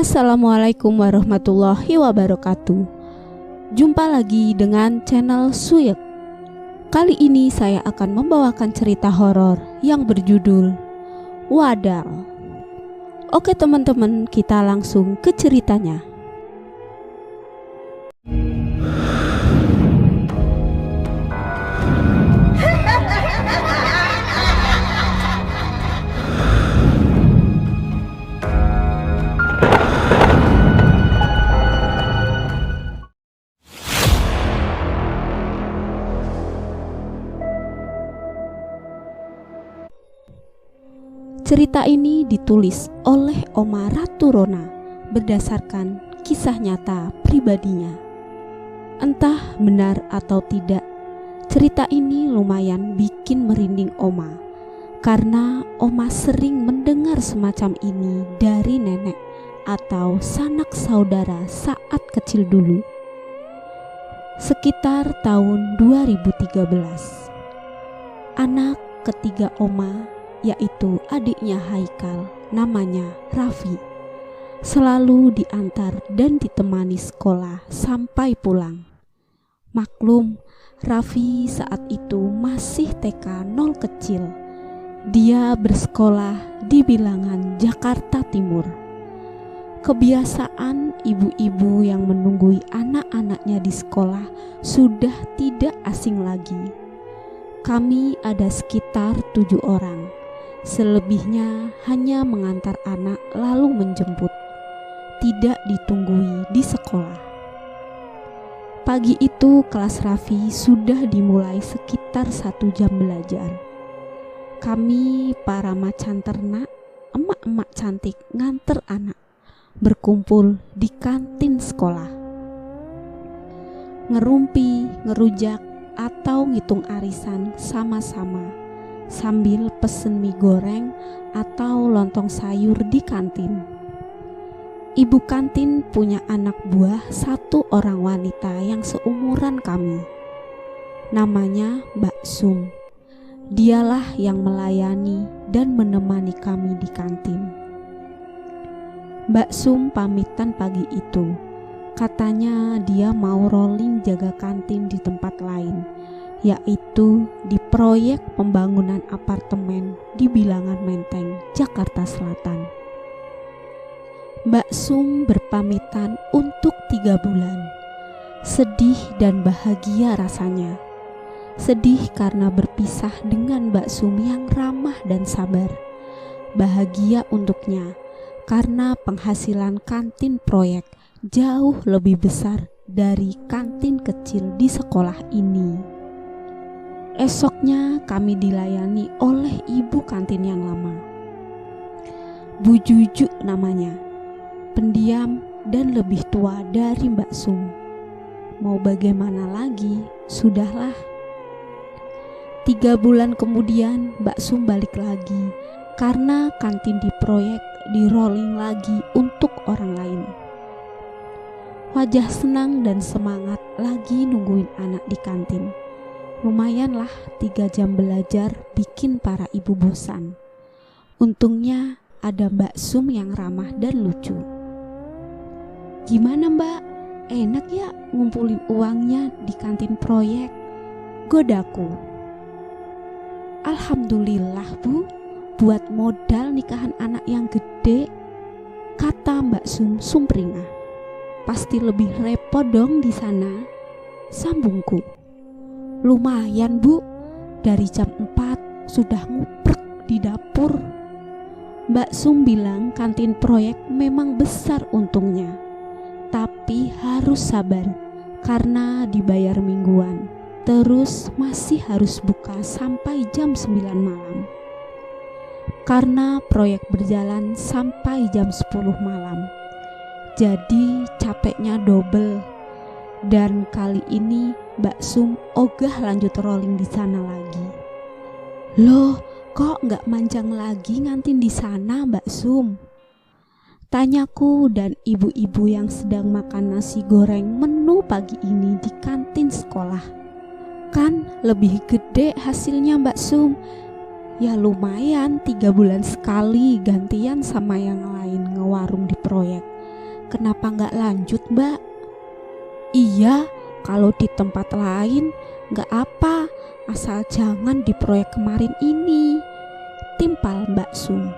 Assalamualaikum warahmatullahi wabarakatuh. Jumpa lagi dengan channel Suyek. Kali ini saya akan membawakan cerita horor yang berjudul Wadal. Oke teman-teman, kita langsung ke ceritanya. Cerita ini ditulis oleh Oma Ratu Rona berdasarkan kisah nyata pribadinya. Entah benar atau tidak, cerita ini lumayan bikin merinding Oma, karena Oma sering mendengar semacam ini dari nenek atau sanak saudara saat kecil dulu. Sekitar tahun 2013, anak ketiga Oma, yaitu adiknya Haikal, namanya Raffi, selalu diantar dan ditemani sekolah sampai pulang. Maklum, Raffi saat itu masih TK 0 kecil. Dia bersekolah di bilangan Jakarta Timur. Kebiasaan ibu-ibu yang menunggui anak-anaknya di sekolah sudah tidak asing lagi. Kami ada sekitar 7 orang. Selebihnya hanya mengantar anak lalu menjemput, tidak ditunggui di sekolah. Pagi itu kelas Raffi sudah dimulai sekitar 1 jam belajar. Kami para macan ternak, emak-emak cantik nganter anak, berkumpul di kantin sekolah. Ngerumpi, ngerujak, atau ngitung arisan sama-sama, sambil pesen mie goreng atau lontong sayur di kantin. Ibu kantin punya anak buah 1 orang wanita yang seumuran kami. Namanya Mbak Sum. Dialah yang melayani dan menemani kami di kantin. Mbak Sum pamitan pagi itu. Katanya dia mau rolling jaga kantin di tempat lain, yaitu di proyek pembangunan apartemen di Bilangan Menteng, Jakarta Selatan. Mbak Sum berpamitan untuk 3 bulan. Sedih dan bahagia rasanya. Sedih karena berpisah dengan Mbak Sum yang ramah dan sabar. Bahagia untuknya karena penghasilan kantin proyek jauh lebih besar dari kantin kecil di sekolah ini. Esoknya kami dilayani oleh ibu kantin yang lama. Bu Juju namanya, pendiam dan lebih tua dari Mbak Sum. Mau bagaimana lagi, sudahlah. 3 bulan kemudian Mbak Sum balik lagi karena kantin di proyek di rolling lagi untuk orang lain. Wajah senang dan semangat lagi nungguin anak di kantin. Lumayanlah 3 jam belajar bikin para ibu bosan. Untungnya ada Mbak Sum yang ramah dan lucu. Gimana Mbak? Enak ya ngumpulin uangnya di kantin proyek? Godaku. Alhamdulillah Bu, buat modal nikahan anak yang gede, kata Mbak Sum sumringah. Pasti lebih repot dong di sana, sambungku. Lumayan Bu, dari jam 4 sudah nguprek di dapur. Mbak Sum bilang kantin proyek memang besar untungnya, tapi harus sabar karena dibayar mingguan. Terus masih harus buka sampai jam 9 malam. Karena proyek berjalan sampai jam 10 malam. Jadi capeknya double. Dan kali ini Mbak Sum ogah lanjut rolling di sana lagi. Loh, kok nggak manjang lagi ngantin di sana Mbak Sum? Tanyaku dan ibu-ibu yang sedang makan nasi goreng menu pagi ini di kantin sekolah. Kan lebih gede hasilnya Mbak Sum. Ya lumayan 3 bulan sekali gantian sama yang lain ngewarung di proyek. Kenapa nggak lanjut, Mbak? Iya, kalau di tempat lain nggak apa, asal jangan di proyek kemarin ini, timpal Mbak Sum.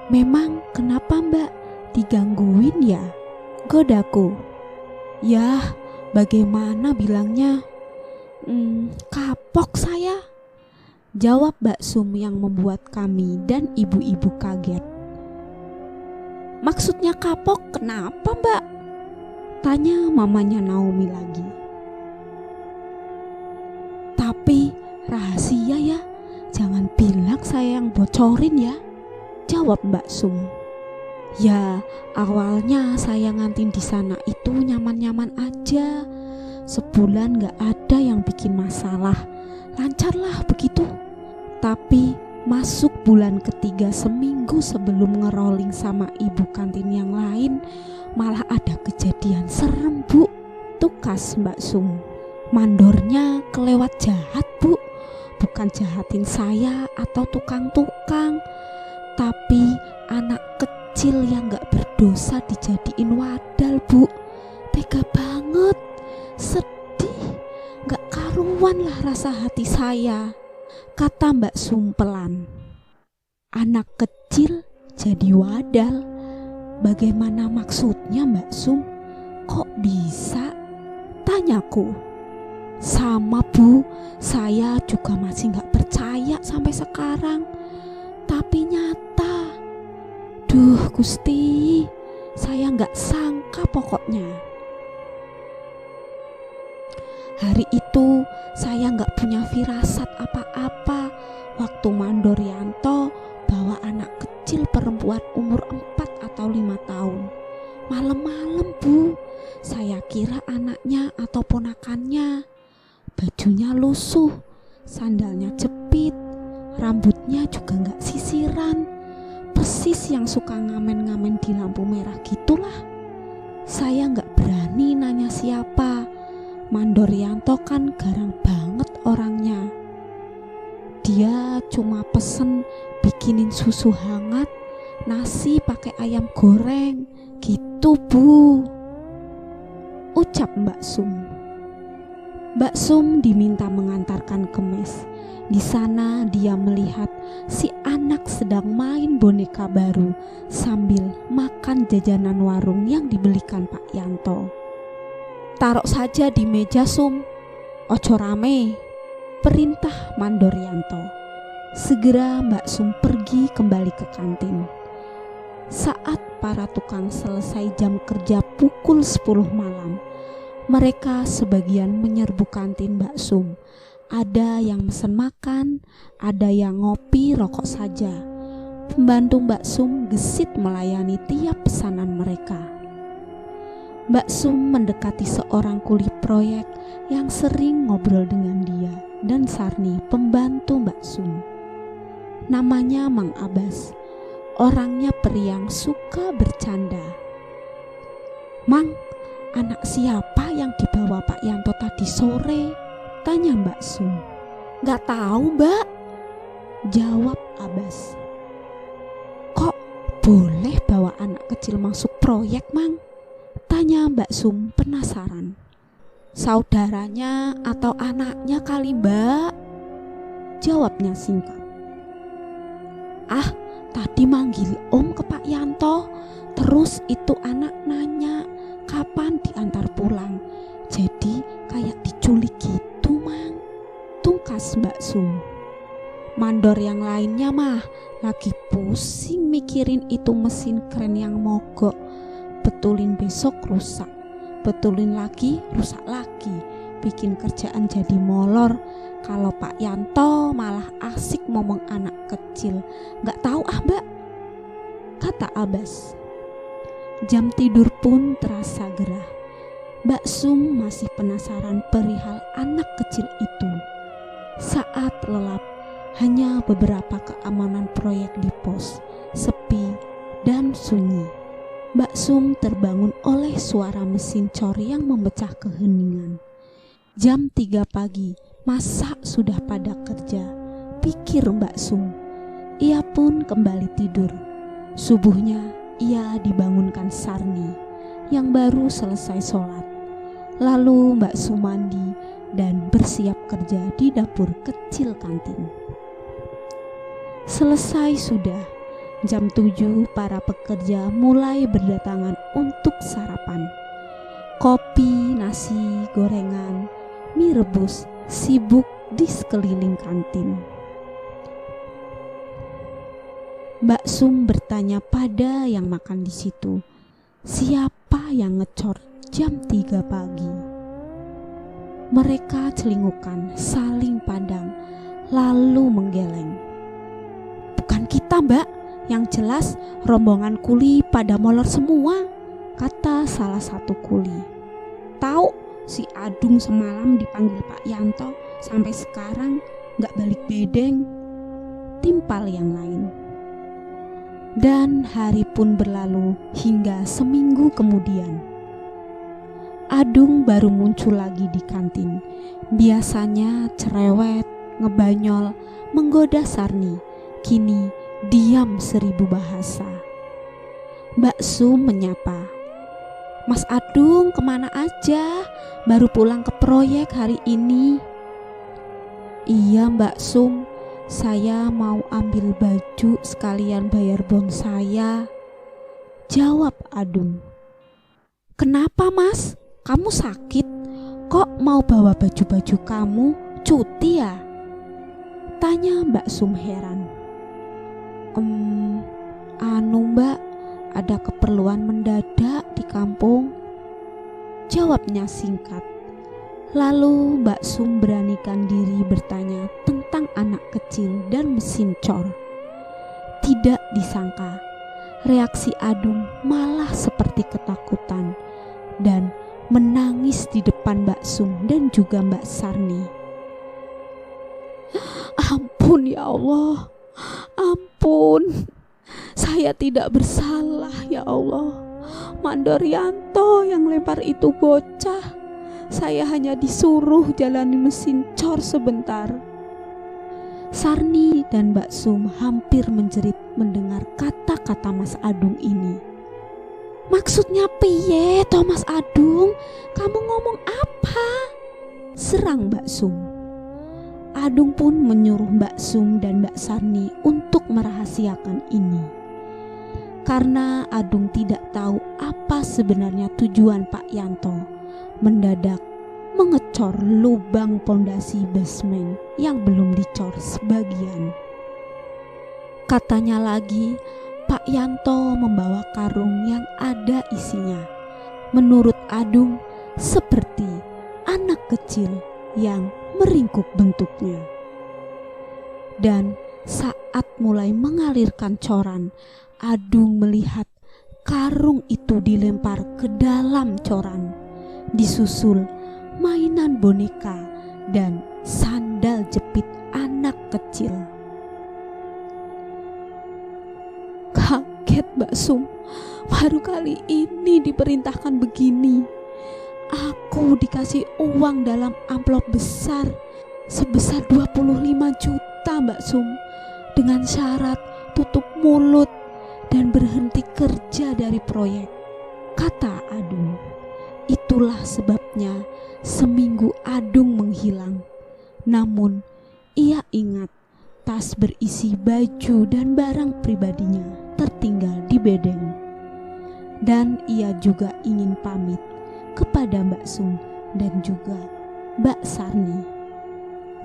Memang kenapa Mbak? Digangguin ya? Godaku. Yah, bagaimana bilangnya? Kapok saya, jawab Mbak Sum yang membuat kami dan ibu-ibu kaget. Maksudnya kapok kenapa Mbak? Tanya mamanya Naomi lagi. Tapi rahasia ya, jangan bilang saya yang bocorin ya, jawab Mbak Sum. Ya, awalnya saya ngantin di sana itu nyaman-nyaman aja. Sebulan gak ada yang bikin masalah, lancarlah begitu. Tapi masuk bulan ketiga, seminggu sebelum ngerolling sama ibu kantin yang lain, malah ada kejadian serem Bu. Tukas Mbak Sum. Mandornya kelewat jahat Bu. Bukan jahatin saya atau tukang-tukang, tapi anak kecil yang gak berdosa dijadiin wadal Bu. Tega banget, sedih, gak karuan lah rasa hati saya, kata Mbak Sum pelan. Anak kecil jadi wadal, bagaimana maksudnya Mbak Sum? Kok bisa? Tanyaku. Sama Bu, saya juga masih gak percaya sampai sekarang, tapi nyata. Duh Gusti, saya gak sangka pokoknya. Hari itu saya gak punya firasat apa-apa waktu Mandor Yanto bawa anak kecil perempuan umur 4 atau 5 tahun. Malam-malam Bu, saya kira anaknya atau ponakannya. Bajunya lusuh, sandalnya jepit, rambutnya juga gak sisiran, persis yang suka ngamen-ngamen di lampu merah gitulah. Saya gak berani nanya siapa, Mandor Yanto kan garang banget orangnya. Dia cuma pesen bikinin susu hangat, nasi pakai ayam goreng, gitu Bu, ucap Mbak Sum. Mbak Sum diminta mengantarkan ke mes. Di sana dia melihat si anak sedang main boneka baru sambil makan jajanan warung yang dibelikan Pak Yanto. Taruh saja di meja Sum, ojo rame, perintah Mandor Yanto. Segera Mbak Sum pergi kembali ke kantin. Saat para tukang selesai jam kerja pukul 10 malam, mereka sebagian menyerbu kantin Mbak Sum. Ada yang mesen makan, ada yang ngopi rokok saja. Pembantu Mbak Sum gesit melayani tiap pesanan mereka. Mbak Sum mendekati seorang kuli proyek yang sering ngobrol dengan dia dan Sarni, pembantu Mbak Sum. Namanya Mang Abbas. Orangnya periang, suka bercanda. Mang, anak siapa yang dibawa Pak Yanto tadi sore? Tanya Mbak Sum. Gak tahu Mbak, jawab Abbas. Kok boleh bawa anak kecil masuk proyek Mang? Tanya Mbak Sum penasaran. Saudaranya atau anaknya kali Mbak, jawabnya singkat. Ah, tadi manggil Om ke Pak Yanto, terus itu anak nanya kapan diantar pulang. Jadi kayak diculik gitu Mang, tungkas Mbak Sum. Mandor yang lainnya mah lagi pusing mikirin itu mesin keren yang mogok. Betulin besok rusak, betulin lagi rusak lagi, bikin kerjaan jadi molor. Kalau Pak Yanto malah asik ngomong anak kecil. Gak tahu ah Mbak, kata Abbas. Jam tidur pun terasa gerah. Mbak Sum masih penasaran perihal anak kecil itu. Saat lelap, hanya beberapa keamanan proyek di pos, sepi dan sunyi. Mbak Sum terbangun oleh suara mesin cor yang memecah keheningan. Jam 3 pagi, masa sudah pada kerja, pikir Mbak Sum. Ia pun kembali tidur. Subuhnya ia dibangunkan Sarni yang baru selesai sholat. Lalu Mbak Sumandi dan bersiap kerja di dapur kecil kantin. Selesai sudah, jam 7 para pekerja mulai berdatangan untuk sarapan. Kopi, nasi, gorengan, mie rebus sibuk di sekeliling kantin. Mbak Sum bertanya pada yang makan di situ, siapa yang ngecor jam 3 pagi? Mereka celingukan, saling pandang, lalu menggeleng. Bukan kita, Mbak, yang jelas rombongan kuli pada molor semua, kata salah satu kuli. Tahu si Adung semalam dipanggil Pak Yanto sampai sekarang gak balik bedeng, timpal yang lain. Dan hari pun berlalu hingga seminggu kemudian. Adung baru muncul lagi di kantin. Biasanya cerewet, ngebanyol, menggoda Sarni. Kini diam 1000 bahasa. Mbak Sum menyapa, Mas Adung kemana aja? Baru pulang ke proyek hari ini. Iya Mbak Sum, saya mau ambil baju sekalian bayar bon saya, jawab Adung. Kenapa Mas? Kamu sakit? Kok mau bawa baju-baju kamu? Cuti ya? Tanya Mbak Sum heran. Mbak, ada keperluan mendadak di kampung, jawabnya singkat. Lalu Mbak Sum beranikan diri bertanya tentang anak kecil dan mesin cor. Tidak disangka, reaksi Adung malah seperti ketakutan dan menangis di depan Mbak Sum dan juga Mbak Sarni. Ampun ya Allah, ampun, saya tidak bersalah ya Allah. Mandor Yanto yang lempar itu bocah. Saya hanya disuruh jalani mesin cor sebentar. Sarni dan Mbak Sum hampir menjerit mendengar kata-kata Mas Adung ini. Maksudnya piye toh Mas Adung? Kamu ngomong apa? Serang Mbak Sum. Adung pun menyuruh Mbak Sum dan Mbak Sarni untuk merahasiakan ini. Karena Adung tidak tahu apa sebenarnya tujuan Pak Yanto mendadak mengecor lubang pondasi basement yang belum dicor sebagian. Katanya lagi, Pak Yanto membawa karung yang ada isinya. Menurut Adung, seperti anak kecil yang meringkuk bentuknya. Dan saat mulai mengalirkan coran, Adung melihat karung itu dilempar ke dalam coran, disusul mainan boneka dan sandal jepit anak kecil. Kaget Mbak Sum, baru kali ini diperintahkan begini. Aku dikasih uang dalam amplop besar sebesar 25 juta Mbak Sum, dengan syarat tutup mulut dan berhenti kerja dari proyek, kata Adung. Itulah sebabnya seminggu Adung menghilang. Namun ia ingat tas berisi baju dan barang pribadinya tertinggal di bedeng. Dan ia juga ingin pamit kepada Mbak Sum dan juga Mbak Sarni.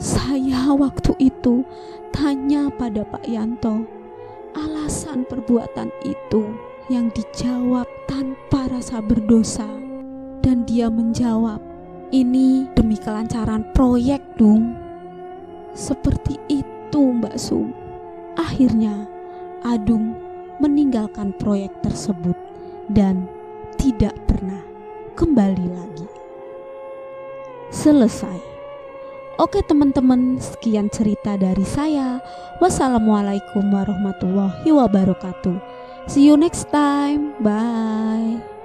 Saya waktu itu tanya pada Pak Yanto alasan perbuatan itu, yang dijawab tanpa rasa berdosa. Dan dia menjawab, ini demi kelancaran proyek dong. Seperti itu Mbak Sum. Akhirnya Adung meninggalkan proyek tersebut dan tidak pernah kembali lagi. Selesai. Oke teman-teman, sekian cerita dari saya. Wassalamualaikum warahmatullahi wabarakatuh. See you next time. Bye.